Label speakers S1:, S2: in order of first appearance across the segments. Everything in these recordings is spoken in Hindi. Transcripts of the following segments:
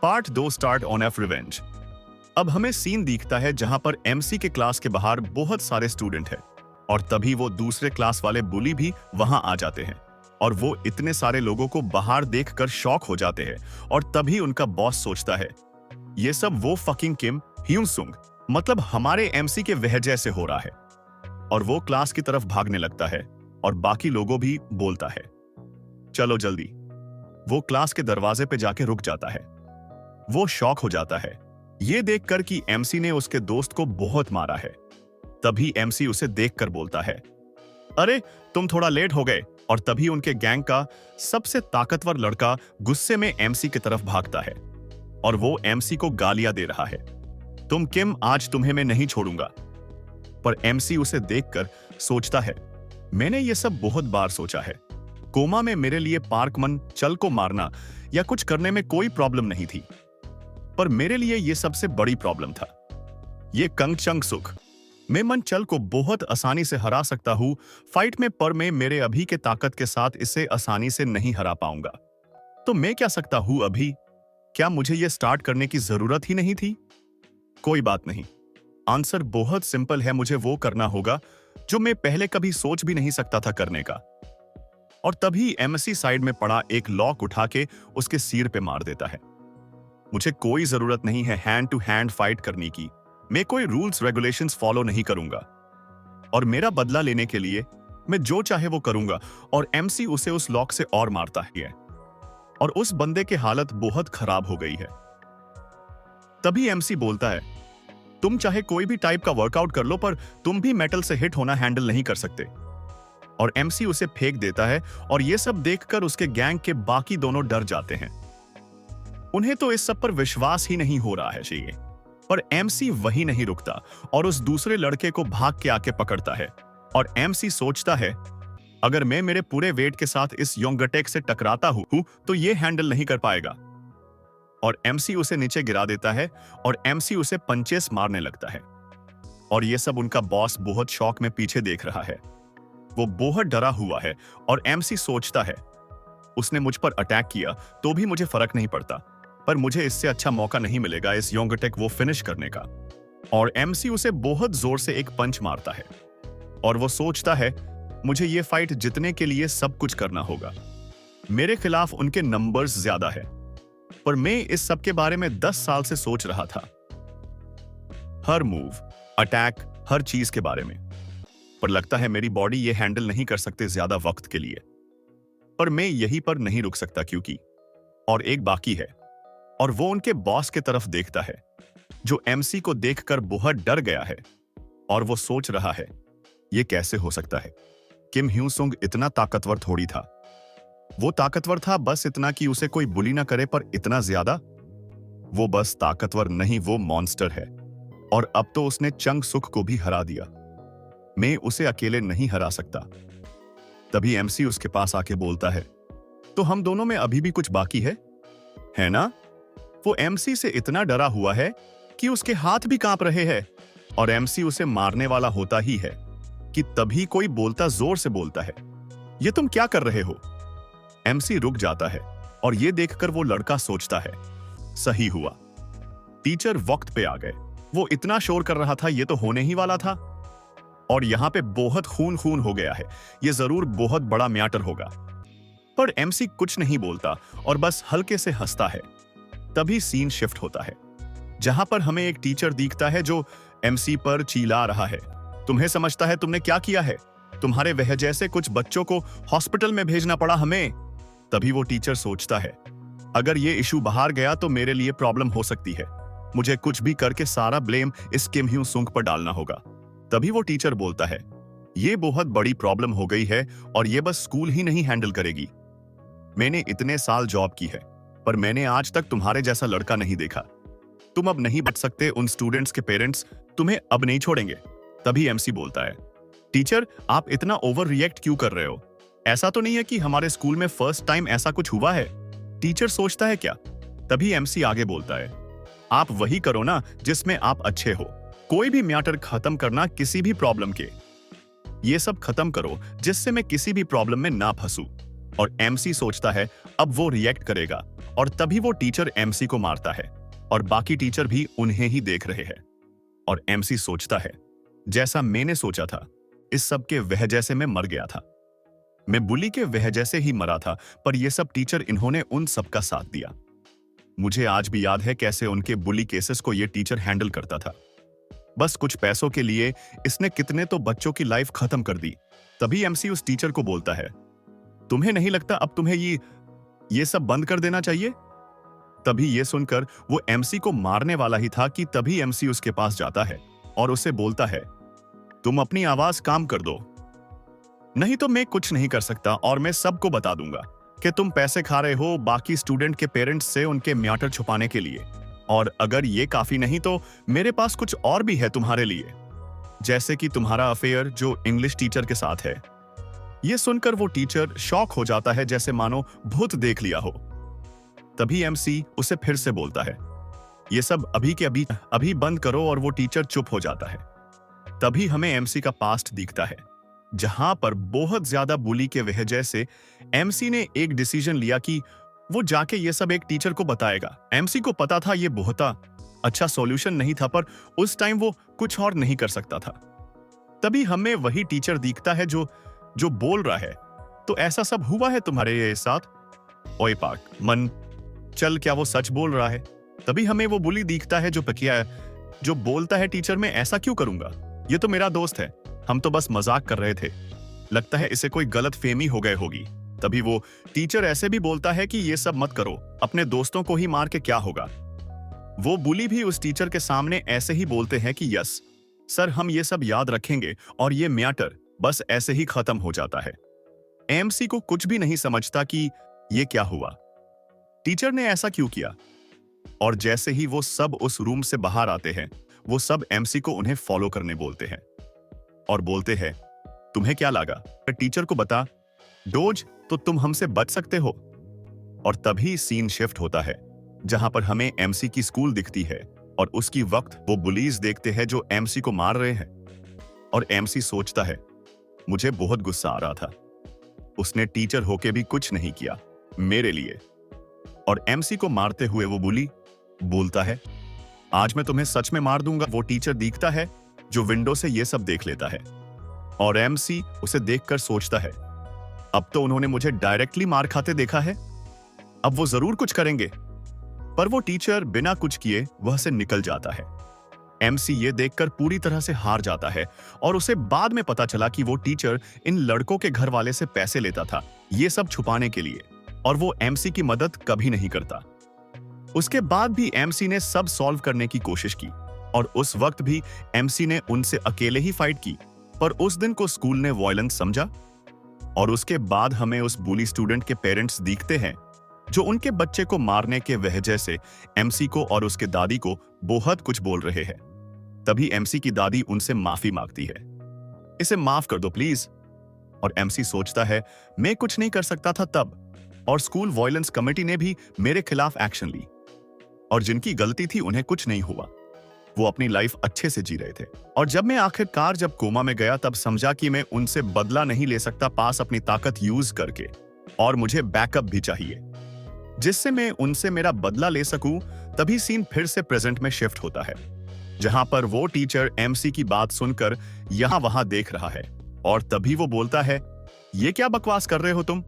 S1: Part 2 start on F revenge. अब हमें सीन दिखता है जहां पर एमसी के क्लास के बाहर बहुत सारे स्टूडेंट हैं और तभी वो दूसरे क्लास वाले बुली भी वहां आ जाते हैं और वो इतने सारे लोगों को बाहर देखकर शॉक हो जाते हैं और तभी उनका बॉस सोचता है ये सब वो फकिंग किम ह्यून सुंग मतलब हमारे एमसी के वजह से हो रहा है और वो क्लास की तरफ भागने लगता है और बाकी लोगों भी बोलता है चलो जल्दी। वो क्लास के दरवाजे पे जाके रुक जाता है। वो शॉक हो जाता है ये देखकर कि एमसी ने उसके दोस्त को बहुत मारा है। तभी एमसी उसे देखकर बोलता है अरे तुम थोड़ा लेट हो गए और तभी उनके गैंग का सबसे ताकतवर लड़का गुस्से में एमसी की तरफ भागता है और वो एमसी को गालियां दे रहा है तुम किम आज तुम्हें मैं नहीं छोड़ूंगा। पर एमसी उसे देखकर सोचता है मैंने ये सब बहुत बार सोचा है। कोमा में मेरे लिए पार्कमन चल को मारना या कुछ करने में कोई प्रॉब्लम नहीं थी पर मेरे लिए यह सबसे बड़ी प्रॉब्लम था ये कंग चंग सुख। मैं मन चल को बहुत आसानी से हरा सकता हूं फाइट में पर मैं मेरे अभी के ताकत के साथ इसे आसानी से नहीं हरा पाऊंगा। तो मैं क्या सकता हूं अभी? क्या मुझे यह स्टार्ट करने की जरूरत ही नहीं थी? कोई बात नहीं, आंसर बहुत सिंपल है। मुझे वो करना होगा जो मैं पहले कभी सोच भी नहीं सकता था करने का। और तभी एमसी साइड में पड़ा एक लॉक उठा के उसके सिर पे मार देता है। मुझे कोई जरूरत नहीं है हैंड टू हैंड फाइट करने की। मैं कोई रूल्स रेगुलेशंस फॉलो नहीं करूंगा और मेरा बदला लेने के लिए मैं जो चाहे वो करूंगा। और एमसी उसे उस लॉक से और मारता है और उस बंदे की हालत बहुत खराब हो गई है। तभी एमसी बोलता है तुम चाहे कोई भी टाइप का वर्कआउट कर लो पर तुम भी मेटल से हिट होना हैंडल नहीं कर सकते। और एमसी उसे फेंक देता है और ये सब देखकर उसके गैंग के बाकी दोनों डर जाते हैं। उन्हें तो इस सब पर विश्वास ही नहीं हो रहा है चाहिए। पर एमसी वही नहीं रुकता और उस दूसरे लड़के को भाग के आके पकड़ता है। और एमसी सोचता है अगर मैं मेरे पूरे वेट के साथ इस योंगटेक से टकराता हूं तो ये हैंडल नहीं कर पाएगा। और एमसी उसे नीचे गिरा देता है और एमसी उसे पंचेस मारने लगता है। और ये सब उनका बॉस बहुत शॉक में पीछे देख रहा है। वो बहुत डरा हुआ है और एमसी सोचता है उसने मुझ पर अटैक किया तो भी मुझे फर्क नहीं पड़ता पर मुझे इससे अच्छा मौका नहीं मिलेगा इस योंगटेक वो फिनिश करने का। और एमसी उसे बहुत जोर से एक पंच मारता है और वो सोचता है मुझे ये फाइट जीतने के लिए सब कुछ करना होगा। मेरे खिलाफ उनके नंबर्स ज्यादा है पर मैं इस सब के बारे में 10 साल से सोच रहा था, हर मूव अटैक हर चीज के बारे में। पर लगता है मेरी बॉडी ये हैंडल नहीं कर सकते ज्यादा वक्त के लिए। पर मैं यहीं पर नहीं रुक सकता क्योंकि और एक बाकी है। और वो उनके बॉस के तरफ देखता है जो एमसी को देखकर बहुत डर गया है और वो सोच रहा है ये कैसे हो सकता है? किम ह्यू सुंग इतना ताकतवर थोड़ी था। वो ताकतवर था बस इतना कि उसे कोई बुली ना करे पर इतना ज्यादा वो बस ताकतवर नहीं वो मॉन्स्टर है। और अब तो उसने चंग सुख को भी हरा दिया। मैं उसे अकेले नहीं हरा सकता। तभी एमसी उसके पास आके बोलता है तो हम दोनों में अभी भी कुछ बाकी है ना? वो एमसी से इतना डरा हुआ है कि उसके हाथ भी कांप रहे हैं और एमसी उसे मारने वाला होता ही है कि तभी कोई बोलता जोर से बोलता है ये तुम क्या कर रहे हो? एमसी रुक जाता है और ये देखकर वो लड़का सोचता है सही हुआ, टीचर वक्त पे आ गए। वो इतना शोर कर रहा था ये तो होने ही वाला था और यहां पे बहुत खून खून हो गया है। ये जरूर बहुत बड़ा मैटर होगा। पर एमसी कुछ नहीं बोलता और बस हल्के से हंसता है। तभी सीन शिफ्ट होता है जहां पर हमें एक टीचर दिखता है जो एमसी पर चिल्ला रहा है तुम्हें समझता है तुमने क्या किया है? तुम्हारे वजह से कुछ बच्चों को हॉस्पिटल में भेजना पड़ा हमें। तभी वो टीचर सोचता है अगर ये इशू बाहर गया तो मेरे लिए प्रॉब्लम हो सकती है। मुझे कुछ भी करके सारा ब्लेम इस किम ह्यू सुंग पर डालना होगा। तभी वो टीचर बोलता है ये बहुत बड़ी प्रॉब्लम हो गई है और ये बस स्कूल ही नहीं हैंडल करेगी। मैंने इतने साल जॉब की है पर मैंने आज तक तुम्हारे जैसा लड़का नहीं देखा। तुम अब नहीं बच सकते। उन स्टूडेंट्स के पेरेंट्स तुम्हें अब नहीं छोड़ेंगे। तभी एमसी बोलता है टीचर आप इतना ओवर रिएक्ट क्यों कर रहे हो? ऐसा तो नहीं है कि हमारे स्कूल में फर्स्ट टाइम ऐसा कुछ हुआ है। टीचर सोचता है क्या? तभी एमसी आगे बोलता है आप वही करो ना जिसमें आप अच्छे हो। कोई भी मैटर खत्म करना किसी भी प्रॉब्लम के, ये सब खत्म करो जिससे मैं किसी भी प्रॉब्लम में ना फंसूं। और एमसी सोचता है अब वो रिएक्ट करेगा और तभी वो टीचर एमसी को मारता है और बाकी टीचर भी उन्हें ही देख रहे हैं। और एमसी सोचता है, जैसा मैंने सोचा था, इस सब के वजह से मैं मर गया था। मैं बुली के वजह से ही मरा था, पर ये सब टीचर, इन्होंने उन सब का साथ दिया। मुझे आज भी याद है कैसे उनके बुली केसेस को ये टीचर हैंडल करता था। बस कुछ पैसों के लिए इसने कितने तो बच्चों की लाइफ खत्म कर दी। तभी एमसी उस टीचर को बोलता है, तुम्हें नहीं लगता अब तुम्हें ये सब बंद कर देना चाहिए? तभी ये सुनकर वो एमसी को मारने वाला ही था कि तभी एमसी उसके पास जाता है और उसे बोलता है, तुम अपनी आवाज काम कर दो, नहीं तो मैं कुछ नहीं कर सकता और मैं सबको बता दूंगा कि तुम पैसे खा रहे हो बाकी स्टूडेंट के पेरेंट्स से उनके मैटर छुपाने के लिए। और अगर ये काफी नहीं तो मेरे पास कुछ और भी है तुम्हारे लिए, जैसे कि तुम्हारा अफेयर जो इंग्लिश टीचर के साथ है। ये सुनकर वो टीचर शॉक हो जाता है, जैसे मानो भूत देख लिया हो। तभी एमसी उसे फिर से बोलता है, ये सब अभी के अभी बंद करो, और वो टीचर चुप हो जाता है। तभी हमें एमसी का पास्ट दिखता है, जहां पर बहुत ज्यादा बुली के वजह से एमसी ने एक डिसीजन लिया कि वो जाके ये सब एक टीचर को बताएगा। एमसी को पता था ये बहुत अच्छा सॉल्यूशन नहीं था, पर उस टाइम वो कुछ और नहीं कर सकता था। तभी हमें वही टीचर दिखता है जो बोल रहा है, तो ऐसा सब हुआ है तुम्हारे साथ? ओए पाक मन, चल, क्या वो सच बोल रहा है? तभी हमें वो बुली दिखता है जो बोलता है, टीचर मैं ऐसा क्यों करूंगा, ये तो मेरा दोस्त है, हम तो बस मजाक कर रहे थे, लगता है इसे कोई गलत फेमी हो गए होगी। तभी वो टीचर ऐसे भी बोलता है कि ये सब मत करो, अपने दोस्तों को ही मार के क्या होगा। वो बुली भी उस टीचर के सामने ऐसे ही बोलते हैं कि यस सर, हम ये सब याद रखेंगे, और ये मैटर बस ऐसे ही खत्म हो जाता है। एमसी को कुछ भी नहीं समझता कि ये क्या हुआ, टीचर ने ऐसा क्यों किया। और जैसे ही वो सब उस रूम से बाहर आते हैं, वो सब एमसी को उन्हें फॉलो करने बोलते हैं और बोलते हैं, तुम्हें क्या लगा टीचर को बता डोज तो तुम हमसे बच सकते हो। और तभी सीन शिफ्ट होता है, जहां पर हमें एमसी की स्कूल दिखती है और उसकी वक्त वो बुलीज देखते हैं जो एमसी को मार रहे हैं। और एमसी सोचता है, मुझे बहुत गुस्सा आ रहा था, उसने टीचर होके भी कुछ नहीं किया मेरे लिए। और एमसी को मारते हुए वो बुली बोलता है, आज मैं तुम्हें सच में मार दूंगा। वो टीचर दिखता है जो विंडो से ये सब देख लेता है, और एमसी उसे देखकर सोचता है, अब तो उन्होंने मुझे डायरेक्टली मार खाते देखा है, अब वो जरूर कुछ करेंगे। पर वो टीचर बिना कुछ किए वह से निकल जाता है। एमसी ये देखकर पूरी तरह से हार जाता है, और उसे बाद में पता चला कि वो टीचर इन लड़कों के घर वाले से पैसे लेता था ये सब छुपाने के लिए, और वो एमसी की मदद कभी नहीं करता। उसके बाद भी एमसी ने सब सॉल्व करने की कोशिश की, और उस वक्त भी एमसी ने उनसे अकेले ही फाइट की, पर उस दिन को स्कूल ने वायलेंस समझा। और उसके बाद हमें उस बुली स्टूडेंट के पेरेंट्स दिखते हैं जो उनके बच्चे को मारने के वजह से एमसी को और उसके दादी को बहुत कुछ बोल रहे हैं। तभी एमसी की दादी उनसे माफी मांगती है, इसे माफ कर दो प्लीज। और एमसी सोचता है, मैं कुछ नहीं कर सकता था तब, और स्कूल वायलेंस कमेटी ने भी मेरे खिलाफ एक्शन ली, और जिनकी गलती थी उन्हें कुछ नहीं हुआ, वो अपनी लाइफ अच्छे से जी रहे थे। और जब मैं आखिरकार जब कोमा में गया, तब समझा कि मैं उनसे बदला नहीं ले सकता पास अपनी ताकत यूज करके, और मुझे बैकअप भी चाहिए जिससे मैं उनसे मेरा बदला ले सकूं। तभी सीन फिर से प्रेजेंट में शिफ्ट होता है, जहां पर वो टीचर एमसी की बात सुनकर यहां वहां देख रहा है, और तभी वो बोलता है, ये क्या बकवास कर रहे हो तुम?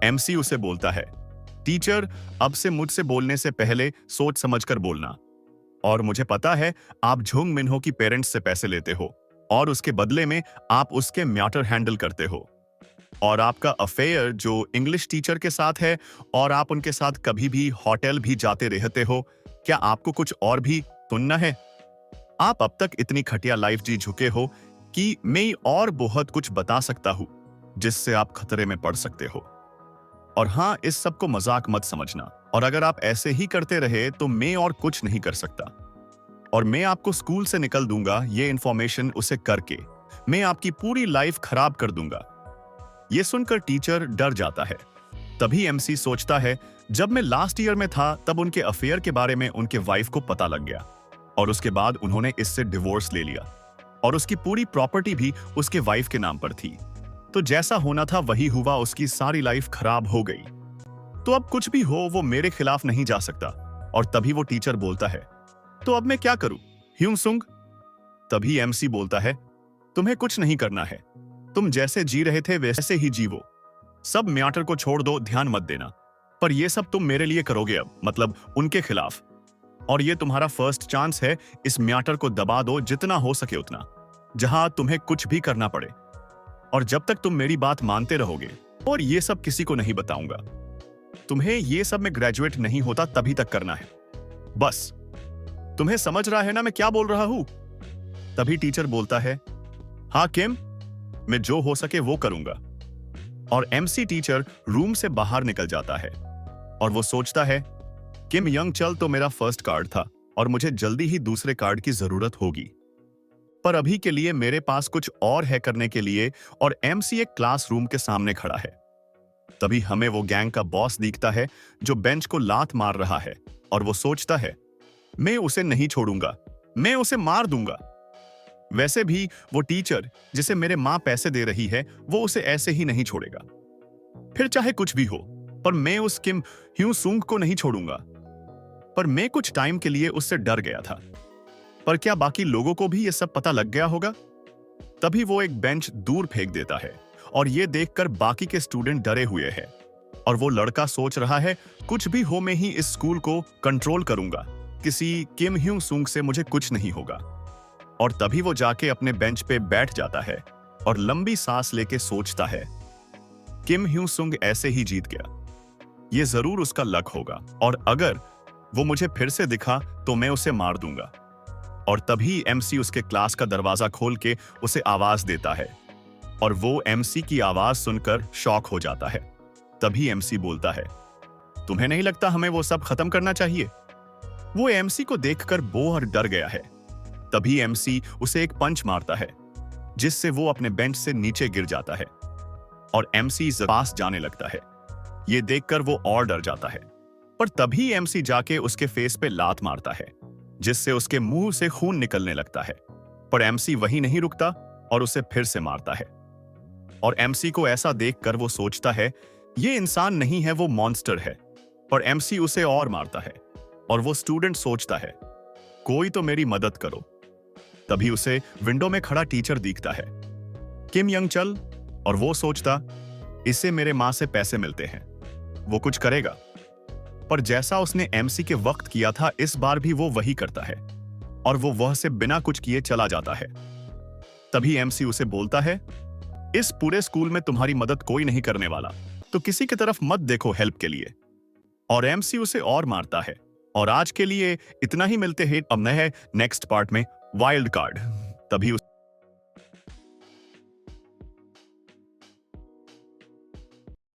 S1: एमसी उसे बोलता है, टीचर अब से मुझसे बोलने से पहले सोच समझकर बोलना, और मुझे पता है आप झोंग मिन्हो की पेरेंट्स से पैसे लेते हो, और उसके बदले में आप उसके मैटर हैंडल करते हो, और आपका अफेयर जो इंग्लिश टीचर के साथ है, और आप उनके साथ कभी भी होटल भी जाते रहते हो। क्या आपको कुछ और भी सुनना है? आप अब तक इतनी घटिया लाइफ जी चुके हो कि मैं और बहुत कुछ बता सकता हूं जिससे आप खतरे में पड़ सकते हो। और हाँ, इस सब को मजाक मत समझना, और अगर आप ऐसे ही करते रहे तो मैं और कुछ नहीं कर सकता, और मैं आपको स्कूल से निकल दूंगा ये इंफॉर्मेशन उसे करके, मैं आपकी पूरी लाइफ खराब कर दूंगा। ये सुनकर टीचर डर जाता है। तभी एमसी सोचता है, जब मैं लास्ट ईयर में था तब उनके अफेयर के बारे में उनके वाइफ को पता लग गया, और उसके बाद उन्होंने इससे डिवोर्स ले लिया, और उसकी पूरी प्रॉपर्टी भी उसके वाइफ के नाम पर थी। तो जैसा होना था वही हुआ, उसकी सारी लाइफ खराब हो गई। तो अब कुछ भी हो वो मेरे खिलाफ नहीं जा सकता। और तभी वो टीचर बोलता है, तो अब मैं क्या करूं ह्यूंग सुंग? तभी एमसी बोलता है, तुम्हें कुछ नहीं करना है, तुम जैसे जी रहे थे वैसे ही जीवो। सब म्याटर को छोड़ दो, ध्यान मत देना। पर ये सब तुम मेरे लिए करोगे अब, मतलब उनके खिलाफ। और ये तुम्हारा फर्स्ट चांस है, इस म्याटर को दबा दो जितना हो सके उतना, जहां तुम्हें कुछ भी करना पड़े। और जब तक तुम मेरी बात मानते रहोगे, और ये सब किसी को नहीं बताऊंगा, तुम्हें ये सब में ग्रेजुएट नहीं होता तभी तक करना है। बस तुम्हें समझ रहा है ना मैं क्या बोल रहा हूं? तभी टीचर बोलता है, हाँ किम, मैं जो हो सके वो करूंगा। और एमसी टीचर रूम से बाहर निकल जाता है और वो सोचता है, किम यंग चल तो मेरा फर्स्ट कार्ड था और मुझे जल्दी ही दूसरे कार्ड की जरूरत होगी। पर अभी के लिए मेरे पास कुछ और है करने के लिए। और एमसी एक क्लासरूम के सामने खड़ा है। तभी हमें वो गैंग का बॉस दिखता है जो बेंच को लात मार रहा है और वो सोचता है, मैं उसे नहीं छोड़ूंगा, मैं उसे मार दूंगा। वैसे भी वो टीचर जिसे मेरे मां पैसे दे रही है वो उसे ऐसे ही नहीं छोड़ेगा। फिर चाहे कुछ भी हो, पर मैं उस किम ह्यू सुंग को नहीं छोड़ूंगा। पर मैं कुछ टाइम के लिए उससे डर गया था। पर क्या बाकी लोगों को भी ये सब पता लग गया होगा? तभी वो एक बेंच दूर फेंक देता है और ये देखकर बाकी के स्टूडेंट डरे हुए हैं। और वो लड़का सोच रहा है, कुछ भी हो मैं ही इस स्कूल को कंट्रोल करूंगा, किसी किम ह्यू सुंग से मुझे कुछ नहीं होगा। और तभी वो जाके अपने बेंच पे बैठ जाता है और लंबी सांस लेके सोचता है, किम ह्यू सुंग ऐसे ही जीत गया, ये जरूर उसका लक होगा। और अगर वो मुझे फिर से दिखा तो मैं उसे मार दूंगा। और तभी एमसी उसके क्लास का दरवाजा खोल के उसे आवाज देता है और वो एमसी की आवाज सुनकर शॉक हो जाता है। तभी एमसी बोलता है, तुम्हें नहीं लगता हमें वो सब खत्म करना चाहिए? वो एमसी को देखकर बोर डर गया है। तभी एमसी उसे एक पंच मारता है जिससे वो अपने बेंच से नीचे गिर जाता है और एमसी पास जाने लगता है। ये देखकर वो और डर जाता है। पर तभी एमसी जाके उसके फेस पे लात मारता है जिससे उसके मुंह से खून निकलने लगता है। पर एमसी वहीं नहीं रुकता और उसे फिर से मारता है। और एमसी को ऐसा देखकर वो सोचता है, ये इंसान नहीं है, वो मॉन्स्टर है। पर एमसी उसे और मारता है और वो स्टूडेंट सोचता है, कोई तो मेरी मदद करो। तभी उसे विंडो में खड़ा टीचर दिखता है, किम यंग चल। और वो सोचता, इससे मेरे मां से पैसे मिलते हैं, वो कुछ करेगा। पर जैसा उसने एमसी के वक्त किया था, इस बार भी वो वही करता है और वो वह से बिना कुछ किए चला जाता है। तभी एमसी उसे बोलता है, इस पूरे स्कूल में तुम्हारी मदद कोई नहीं करने वाला, तो किसी की तरफ मत देखो हेल्प के लिए। और एमसी उसे और मारता है। और आज के लिए इतना ही, मिलते हैं अब नए नेक्स्ट पार्ट में वाइल्ड कार्ड। तभी